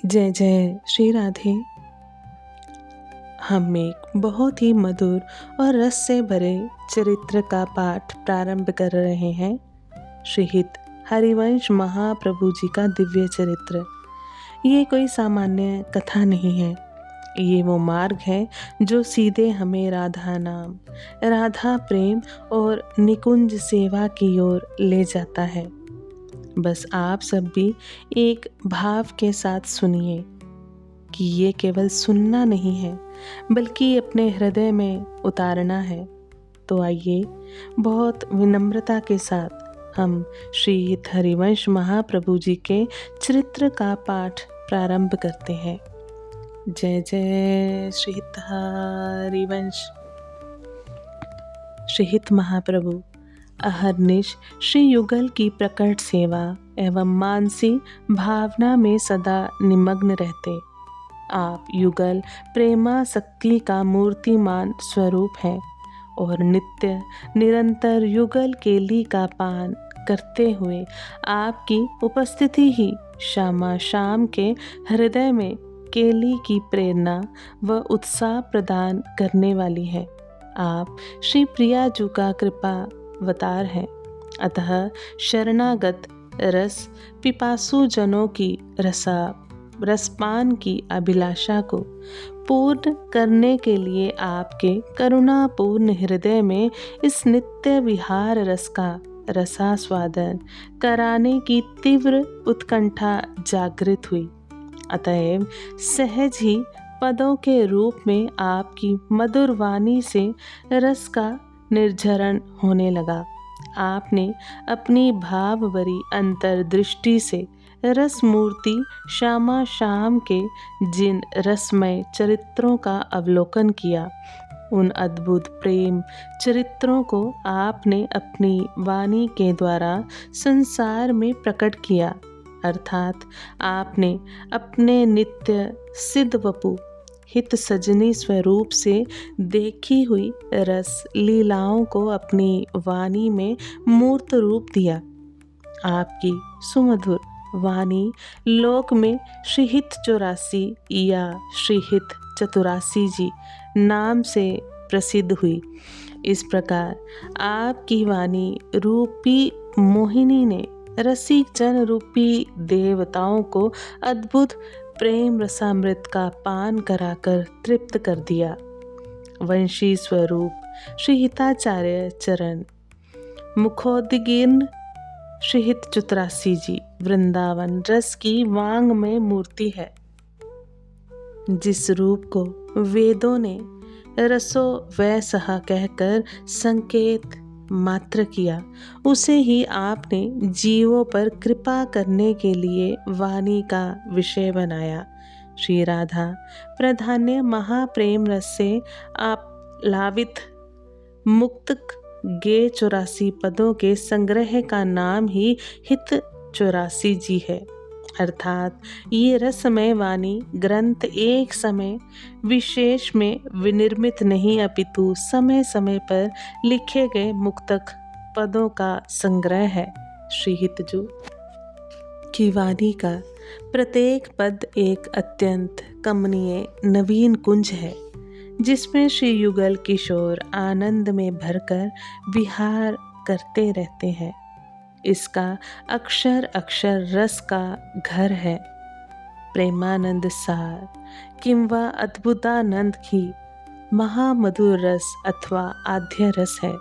जय जय श्री राधे। हम एक बहुत ही मधुर और रस से भरे चरित्र का पाठ प्रारंभ कर रहे हैं। श्रीहित हरिवंश महाप्रभु जी का दिव्य चरित्र। ये कोई सामान्य कथा नहीं है, ये वो मार्ग है जो सीधे हमें राधा नाम, राधा प्रेम और निकुंज सेवा की ओर ले जाता है। बस आप सब भी एक भाव के साथ सुनिए कि ये केवल सुनना नहीं है बल्कि अपने हृदय में उतारना है। तो आइए बहुत विनम्रता के साथ हम श्री हरिवंश महाप्रभु जी के चरित्र का पाठ प्रारंभ करते हैं। जय जय श्री हरिवंश। श्रीहित महाप्रभु अहर्निश श्री युगल की प्रकट सेवा एवं मानसी भावना में सदा निमग्न रहते। आप युगल प्रेमासक्ति का मूर्तिमान स्वरूप हैं और नित्य निरंतर युगल केली का पान करते हुए आपकी उपस्थिति ही श्यामा श्याम के हृदय में केली की प्रेरणा व उत्साह प्रदान करने वाली है। आप श्री प्रियाजू का कृपा अवतार है, अतः शरणागत रस पिपासु जनों की रसपान की अभिलाषा को पूर्ण करने के लिए आपके करुणापूर्ण हृदय में इस नित्य विहार रस का रसास्वादन कराने की तीव्र उत्कंठा जागृत हुई। अतएव सहज ही पदों के रूप में आपकी मधुर वाणी से रस का निर्झरण होने लगा। आपने अपनी भावभरी अंतर्दृष्टि से रस मूर्ति श्यामा श्याम के जिन रसमय चरित्रों का अवलोकन किया, उन अद्भुत प्रेम चरित्रों को आपने अपनी वाणी के द्वारा संसार में प्रकट किया। अर्थात आपने अपने नित्य सिद्ध वपु हित सजनी स्वरूप से देखी हुई रस लीलाओं को अपनी वाणी में मूर्त रूप दिया। आपकी सुमधुर वाणी लोक में श्रीहित 84 या श्रीहित चतुरासी जी नाम से प्रसिद्ध हुई। इस प्रकार आपकी वाणी रूपी मोहिनी ने रसिक जन रूपी देवताओं को अद्भुत प्रेम रसामृत का पान कराकर तृप्त कर दिया। वंशी स्वरूप श्री हिताचार्य चरण मुखोद्गीर्ण श्रीहित 84 जी वृंदावन रस की वांग में मूर्ति है। जिस रूप को वेदों ने रसो वैसहा कहकर संकेत मात्र किया, उसे ही आपने जीवों पर कृपा करने के लिए वाणी का विषय बनाया। श्री राधा प्राधान्य महाप्रेम रस से आप लावित मुक्त गे 84 पदों के संग्रह का नाम ही हित 84 जी है। अर्थात ये रसमय वाणी ग्रंथ एक समय विशेष में विनिर्मित नहीं, अपितु समय समय पर लिखे गए मुक्तक पदों का संग्रह है। श्रीहितजू की वाणी का प्रत्येक पद एक अत्यंत कमनीय नवीन कुंज है, जिसमें श्री युगल किशोर आनंद में भरकर विहार करते रहते हैं। इसका अक्षर अक्षर रस का घर है। प्रेमानंद सार किंवा अद्भुतानंद की महामधुर रस अथवा आद्य रस है।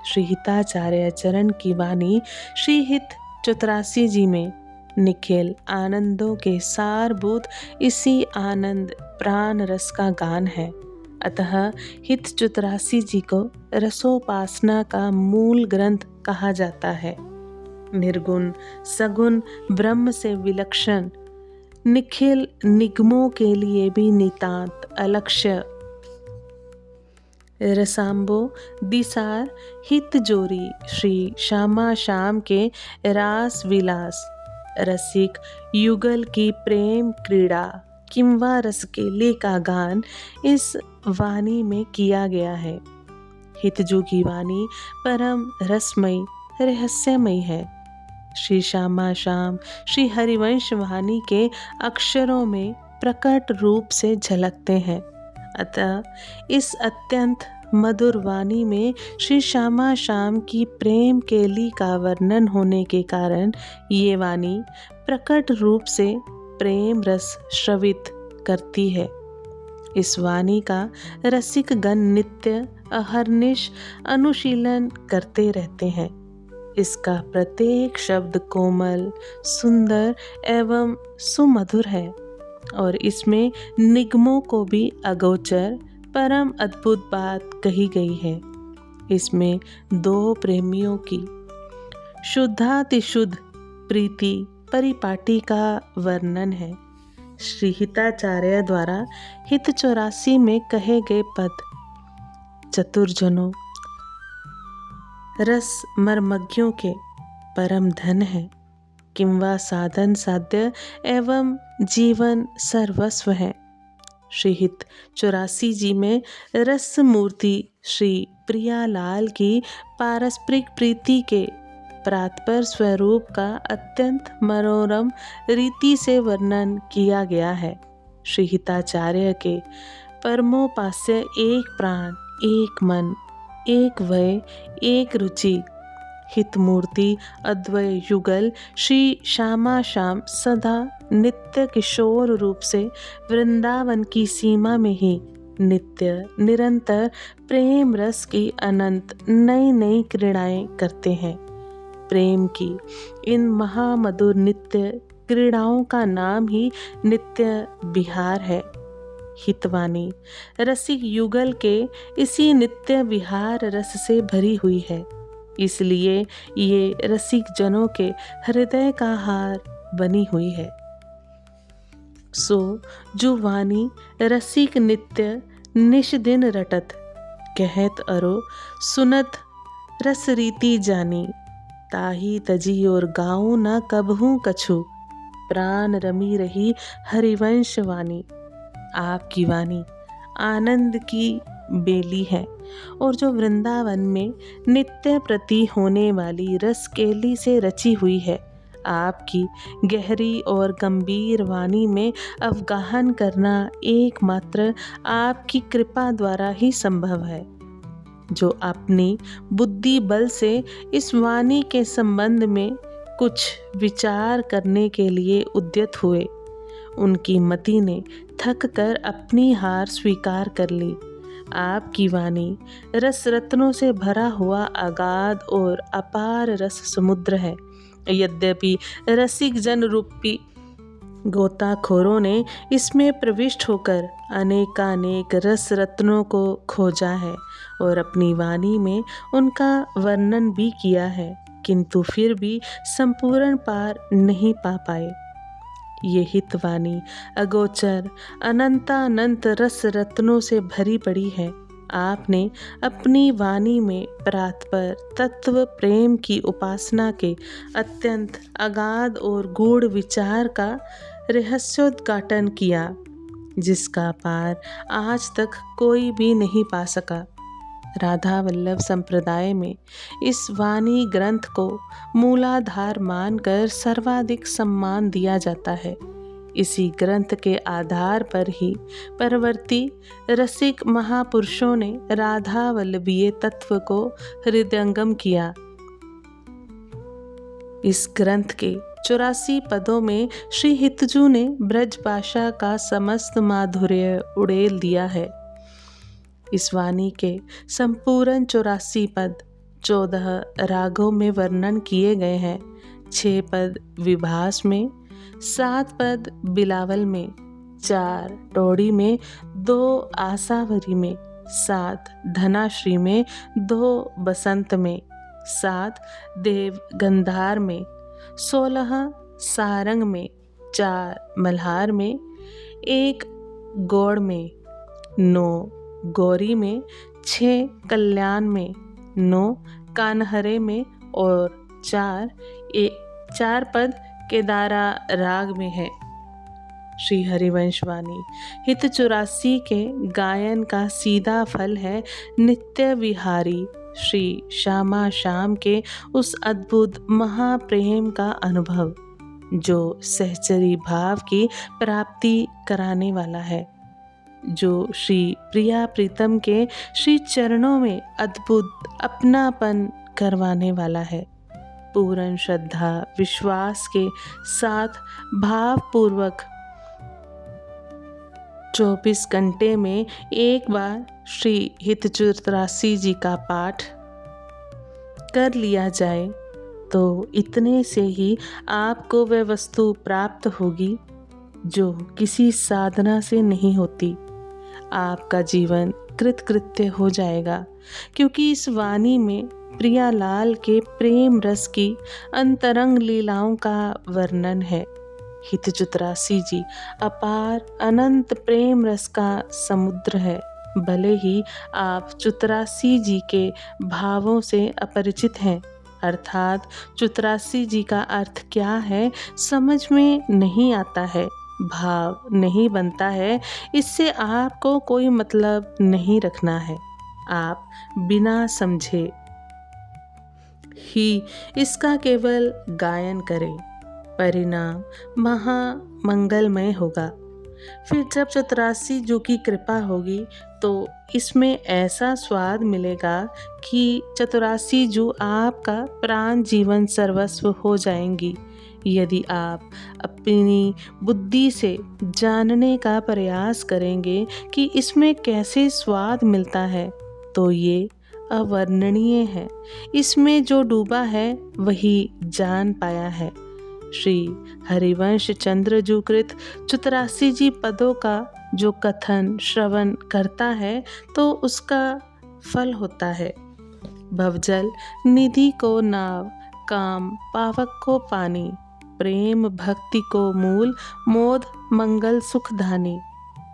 श्री हिताचार्य चरण की वाणी श्रीहित 84 जी में निखिल आनंदों के सारभूत इसी आनंद प्राण रस का गान है। अतः हित 84 जी को रसोपासना का मूल ग्रंथ कहा जाता है। निर्गुण सगुण ब्रह्म से विलक्षण निखिल निगमों के लिए भी नितांत अलक्ष्य रसाम्बो दिसार हित जोरी श्री श्यामा श्याम के रास विलास रसिक युगल की प्रेम क्रीड़ा किंवा रसकेली का गान इस वाणी में किया गया है। हितजू की वाणी परम रसमयी रहस्यमयी है। श्री श्यामा श्याम श्री हरिवंश वाणी के अक्षरों में प्रकट रूप से झलकते हैं। अतः इस अत्यंत मधुर वाणी में श्री श्यामा श्याम की प्रेम केली का वर्णन होने के कारण ये वाणी प्रकट रूप से प्रेम रस श्रवित करती है। इस वाणी का रसिक गण नित्य अहर्निश अनुशीलन करते रहते हैं। इसका प्रत्येक शब्द कोमल, सुंदर एवं सुमधुर है और इसमें निगमों को भी अगोचर परम अद्भुत बात कही गई है। इसमें दो प्रेमियों की शुद्धातिशुद्ध प्रीति परिपाटी का वर्णन है। श्री हिताचार्य द्वारा हित 84 में कहे गए पद चतुर्जनों रस मर्मज्ञों के परम धन है, किंवा साधन साध्य एवं जीवन सर्वस्व है। श्री हित 84 जी में रस मूर्ति श्री प्रियालाल की पारस्परिक प्रीति के प्रातपर स्वरूप का अत्यंत मनोरम रीति से वर्णन किया गया है। श्री हिताचार्य के परमोपास्य एक प्राण, एक मन, एक वय, एक रुचि हितमूर्ति अद्वय युगल श्री श्यामा श्याम सदा नित्य किशोर रूप से वृंदावन की सीमा में ही नित्य निरंतर प्रेम रस की अनंत नई नई क्रीड़ाएं करते हैं। प्रेम की इन महामधुर नित्य क्रीड़ाओं का नाम ही नित्य विहार है। हितवाणी रसिक युगल के इसी नित्य विहार रस से भरी हुई है, इसलिए ये रसिक जनों के हृदय का हार बनी हुई है। सो जो वाणी रसिक नित्य निश दिन रटत, कहत अरो सुनत रस रीति जानी, ताही तजी और गाऊं न कबहू कछु, प्राण रमी रही हरिवंश वाणी। आपकी वाणी आनंद की बेली है और जो वृंदावन में नित्य प्रति होने वाली रस केली से रची हुई है। आपकी गहरी और गंभीर वाणी में अवगाहन करना एकमात्र आपकी कृपा द्वारा ही संभव है। जो अपनी बुद्धि बल से इस वाणी के संबंध में कुछ विचार करने के लिए उद्यत हुए, उनकी मति ने थक कर अपनी हार स्वीकार कर ली। आपकी वाणी रस रत्नों से भरा हुआ अगाध और अपार रस समुद्र है। यद्यपि रसिक जन रूपी गोताखोरों ने इसमें प्रविष्ट होकर अनेकानेक रस रत्नों को खोजा है और अपनी वाणी में उनका वर्णन भी किया है, किंतु फिर भी संपूर्ण पार नहीं पा पाए। ये हितवाणी अगोचर अनंतानंत रस रत्नों से भरी पड़ी है। आपने अपनी वाणी में परात्पर तत्व प्रेम की उपासना के अत्यंत अगाध और गूढ़ विचार का रहस्योद्घाटन किया, जिसका पार आज तक कोई भी नहीं पा सका। राधा वल्लभ संप्रदाय में इस वाणी ग्रंथ को मूलाधार मानकर सर्वाधिक सम्मान दिया जाता है। इसी ग्रंथ के आधार पर ही परवर्ती रसिक महापुरुषों ने राधा वल्लभीय तत्व को हृदयंगम किया। इस ग्रंथ के 84 पदों में श्री हितजू ने ब्रज भाषा का समस्त माधुर्य उड़ेल दिया है। इस वाणी के संपूर्ण 84 पद 14 रागों में वर्णन किए गए हैं। 6 पद विभास में, 7 पद बिलावल में, 4 टोड़ी में, 2 आसावरी में, 7 धनाश्री में, 2 बसंत में, 7 देव गंधार में, 16 सारंग में, 4 मल्हार में, 1 गौड़ में, 9 गौरी में, 6 कल्याण में, 9 कान्हरे में और 4 पद केदारा राग में है। श्री हरिवंश वाणी हित 84 के गायन का सीधा फल है नित्य विहारी श्री श्यामा श्याम के उस अद्भुत महाप्रेम का अनुभव जो सहचरी भाव की प्राप्ति कराने वाला है, जो श्री प्रिया प्रीतम के श्री चरणों में अद्भुत अपनापन करवाने वाला है। पूर्ण श्रद्धा विश्वास के साथ भावपूर्वक 24 घंटे में एक बार श्री हितचुरासी जी का पाठ कर लिया जाए तो इतने से ही आपको वह वस्तु प्राप्त होगी जो किसी साधना से नहीं होती। आपका जीवन कृतकृत्य हो जाएगा, क्योंकि इस वाणी में प्रियालाल के प्रेम रस की अंतरंग लीलाओं का वर्णन है। हितचुरासी जी अपार अनंत प्रेम रस का समुद्र है। भले ही आप चुतरासी जी के भावों से अपरिचित हैं, अर्थात चुतरासी जी का अर्थ क्या है समझ में नहीं आता है, भाव नहीं बनता है, इससे आपको कोई मतलब नहीं रखना है। आप बिना समझे ही इसका केवल गायन करें, परिणाम महामंगलमय होगा। फिर जब चतुरासी जी की कृपा होगी तो इसमें ऐसा स्वाद मिलेगा कि चतुरासी जी आपका प्राण जीवन सर्वस्व हो जाएंगी। यदि आप अपनी बुद्धि से जानने का प्रयास करेंगे कि इसमें कैसे स्वाद मिलता है तो ये अवर्णनीय है। इसमें जो डूबा है वही जान पाया है। श्री हरिवंश चंद्र जी कृत 84 जी पदों का जो कथन श्रवण करता है तो उसका फल होता है। भवजल निधि को नाव, काम पावक को पानी, प्रेम भक्ति को मूल, मोद मंगल सुख धानी।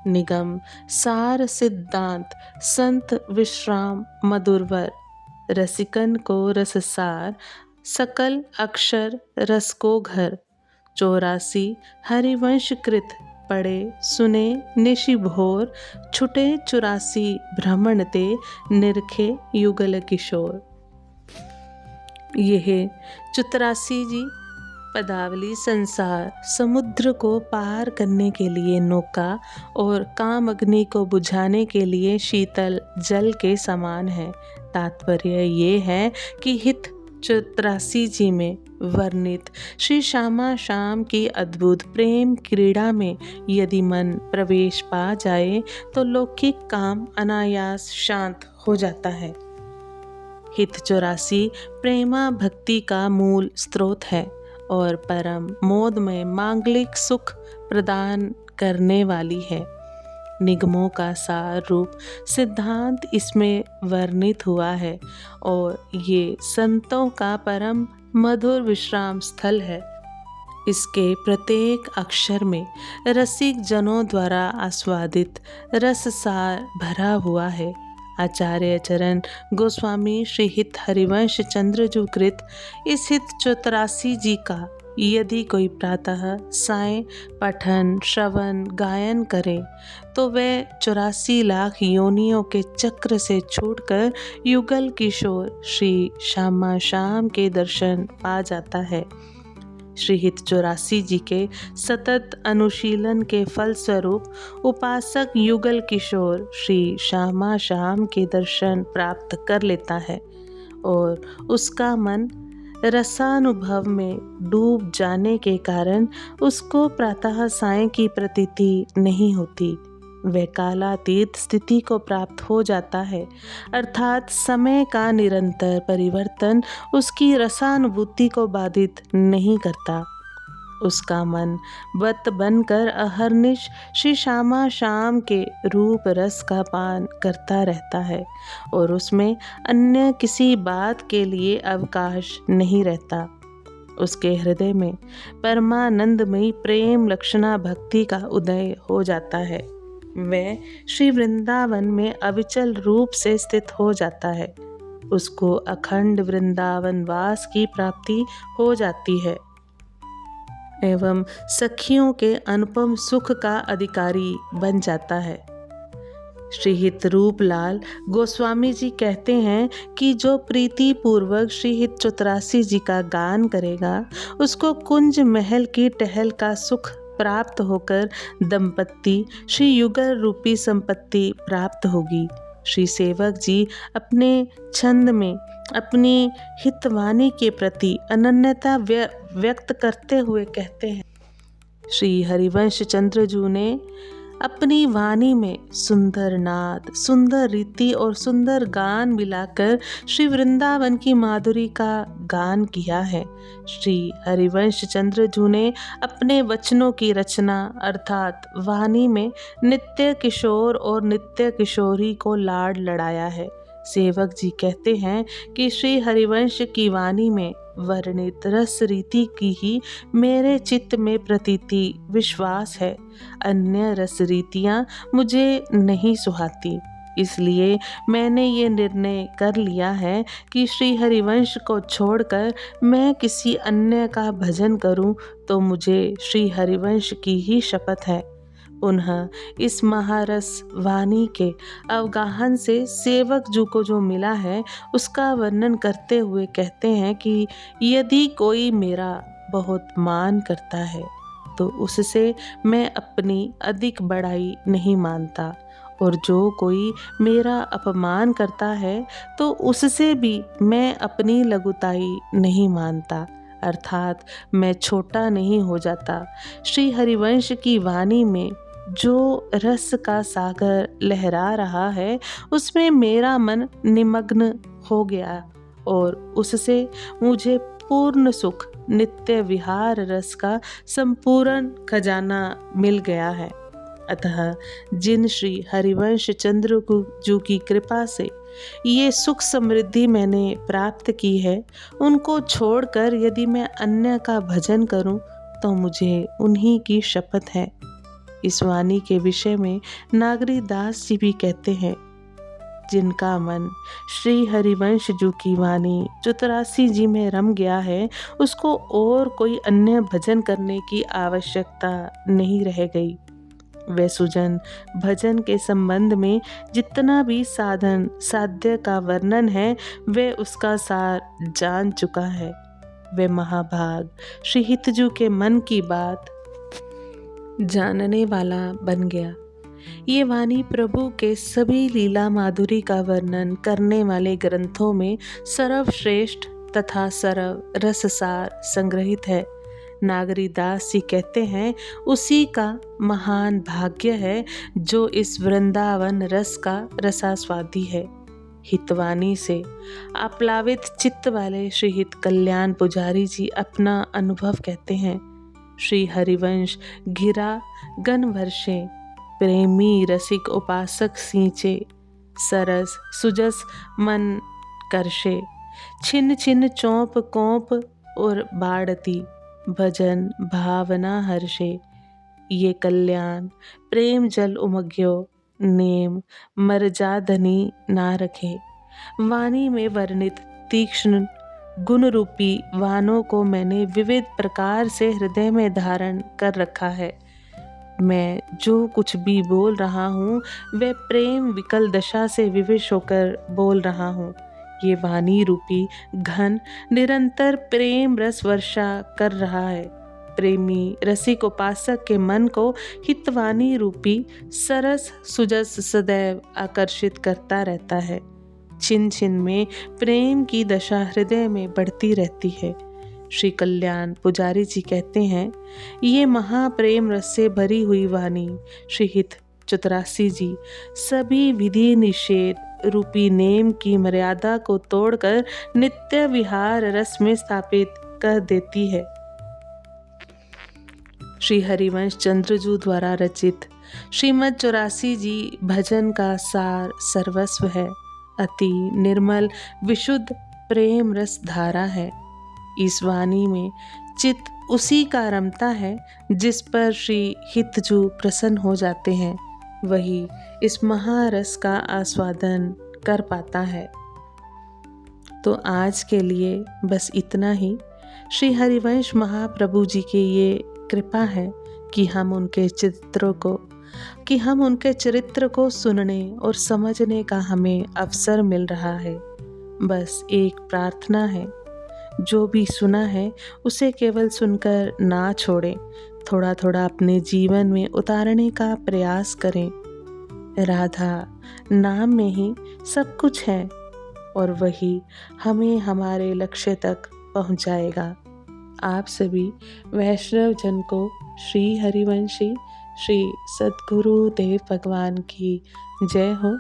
निगम सार सिद्धांत संत विश्राम मधुरवर, रसिकन को रससार, सकल अक्षर रस को घर। 84 हरिवंश कृत पढ़े सुने निशि भोर, छुटे 84 भ्रमण ते, निरखे युगल किशोर। यह 84 जी पदावली संसार समुद्र को पार करने के लिए नौका और काम अग्नि को बुझाने के लिए शीतल जल के समान है। तात्पर्य ये है कि हित 84 जी में वर्णित श्री श्यामा श्याम की अद्भुत प्रेम क्रीड़ा में यदि मन प्रवेश पा जाए तो लौकिक काम अनायास शांत हो जाता है। हित 84 प्रेमा भक्ति का मूल स्रोत है और परम मोदमय मांगलिक सुख प्रदान करने वाली है। निगमों का सार रूप सिद्धांत इसमें वर्णित हुआ है और ये संतों का परम मधुर विश्राम स्थल है। इसके प्रत्येक अक्षर में रसिक जनों द्वारा आस्वादित रस सार भरा हुआ है। आचार्य चरण गोस्वामी श्री हित हरिवंश चंद्र जी कृत इस हित 84 जी का यदि कोई प्रातः सायं पठन श्रवण गायन करे तो वह 84 लाख योनियों के चक्र से छूटकर युगल किशोर श्री श्यामा श्याम के दर्शन पा जाता है। श्री हित 84 जी के सतत अनुशीलन के फलस्वरूप उपासक युगल किशोर श्री श्यामा श्याम के दर्शन प्राप्त कर लेता है और उसका मन रसानुभव में डूब जाने के कारण उसको प्रातः सायं की प्रतीति नहीं होती। वह कालातीत स्थिति को प्राप्त हो जाता है, अर्थात समय का निरंतर परिवर्तन उसकी रसानुभूति को बाधित नहीं करता। उसका मन बत बनकर अहर्निश श्री श्यामा श्याम के रूप रस का पान करता रहता है और उसमें अन्य किसी बात के लिए अवकाश नहीं रहता। उसके हृदय में परमानंदमयी प्रेम लक्षणा भक्ति का उदय हो जाता है। वह श्री वृंदावन में अविचल रूप से स्थित हो जाता है। उसको अखंड वृंदावन वास की प्राप्ति हो जाती है एवं सखियों के अनुपम सुख का अधिकारी बन जाता है। श्री हित रूपलाल गोस्वामी जी कहते हैं कि जो प्रीति पूर्वक श्री हित 84 जी का गान करेगा उसको कुंज महल की टहल का सुख प्राप्त होकर दंपत्ति श्री युगल रूपी संपत्ति प्राप्त होगी। श्री सेवक जी अपने छंद में अपनी हितवाणी के प्रति अनन्यता व्यक्त करते हुए कहते हैं। श्री हरिवंश चंद्र जी ने अपनी वाणी में सुंदर नाद, सुंदर रीति और सुंदर गान मिलाकर श्री वृंदावन की माधुरी का गान किया है। श्री हरिवंश चंद्र जी ने अपने वचनों की रचना अर्थात वाणी में नित्य किशोर और नित्य किशोरी को लाड लड़ाया है। सेवक जी कहते हैं कि श्री हरिवंश की वाणी में वर्णित रस रीति की ही मेरे चित्त में प्रतीति विश्वास है। अन्य रस रीतियाँ मुझे नहीं सुहाती, इसलिए मैंने ये निर्णय कर लिया है कि श्री हरिवंश को छोड़कर मैं किसी अन्य का भजन करूं तो मुझे श्री हरिवंश की ही शपथ है। पुनः इस महारस वाणी के अवगाहन से सेवक जी को जो मिला है उसका वर्णन करते हुए कहते हैं कि यदि कोई मेरा बहुत मान करता है तो उससे मैं अपनी अधिक बड़ाई नहीं मानता, और जो कोई मेरा अपमान करता है तो उससे भी मैं अपनी लघुताई नहीं मानता, अर्थात मैं छोटा नहीं हो जाता। श्री हरिवंश की वाणी में जो रस का सागर लहरा रहा है उसमें मेरा मन निमग्न हो गया और उससे मुझे पूर्ण सुख नित्य विहार रस का संपूर्ण खजाना मिल गया है। अतः जिन श्री हरिवंश चंद्र जी की कृपा से ये सुख समृद्धि मैंने प्राप्त की है उनको छोड़कर यदि मैं अन्य का भजन करूं तो मुझे उन्हीं की शपथ है। इस वाणी के विषय में नागरी दास जी भी कहते हैं, जिनका मन श्री हरिवंश जी की वाणी 84 जी में रम गया है उसको और कोई अन्य भजन करने की आवश्यकता नहीं रह गई। वह सुजन भजन के संबंध में जितना भी साधन साध्य का वर्णन है वह उसका सार जान चुका है। वह महाभाग श्री हितजू के मन की बात जानने वाला बन गया। ये वाणी प्रभु के सभी लीला माधुरी का वर्णन करने वाले ग्रंथों में सर्वश्रेष्ठ तथा सर्व रससार संग्रहित है। नागरी दास जी कहते हैं, उसी का महान भाग्य है जो इस वृंदावन रस का रसास्वादी है। हितवाणी से आप्लावित चित्त वाले श्री हित कल्याण पुजारी जी अपना अनुभव कहते हैं। श्री हरिवंश घिरा गन वर्षे, प्रेमी रसिक उपासक सींचे, सरस सुजस मन करशे, छिन्न छिन्न चौंप कोंप और बाड़ती, भजन भावना हर्षे। ये कल्याण प्रेम जल उमग्यो, नेम मर्जादनी ना रखे। वाणी में वर्णित तीक्ष्ण गुण रूपी वाणों को मैंने विविध प्रकार से हृदय में धारण कर रखा है। मैं जो कुछ भी बोल रहा हूँ वह प्रेम विकल दशा से विवश होकर बोल रहा हूँ। ये वाणी रूपी घन निरंतर प्रेम रस वर्षा कर रहा है। प्रेमी रसिक उपासक के मन को हितवाणी रूपी सरस सुजस सदैव आकर्षित करता रहता है। छिन छिन में प्रेम की दशा हृदय में बढ़ती रहती है। श्री कल्याण पुजारी जी कहते हैं, ये महाप्रेम रस से भरी हुई वाणी श्री हित 84 जी सभी विधि निषेध रूपी नेम की मर्यादा को तोड़कर नित्य विहार रस में स्थापित कर देती है। श्री हरिवंश चंद्र जी द्वारा रचित श्रीमद् 84 जी भजन का सार सर्वस्व है। अति निर्मल विशुद्ध प्रेम रस धारा है। इस वाणी में चित्त उसी का रमता है जिस पर श्री हितजू प्रसन्न हो जाते हैं, वही इस महारस का आस्वादन कर पाता है। तो आज के लिए बस इतना ही। श्री हरिवंश महाप्रभु जी की ये कृपा है कि हम उनके चित्रों को कि हम उनके चरित्र को सुनने और समझने का हमें अवसर मिल रहा है। बस एक प्रार्थना है, जो भी सुना है उसे केवल सुनकर ना छोड़ें, थोड़ा थोड़ा अपने जीवन में उतारने का प्रयास करें। राधा नाम में ही सब कुछ है और वही हमें हमारे लक्ष्य तक पहुंचाएगा। आप सभी वैष्णव जन को श्री हरिवंशी श्री सद्गुरु देव भगवान की जय हो।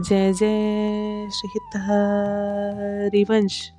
जय जय श्री हरिवंश।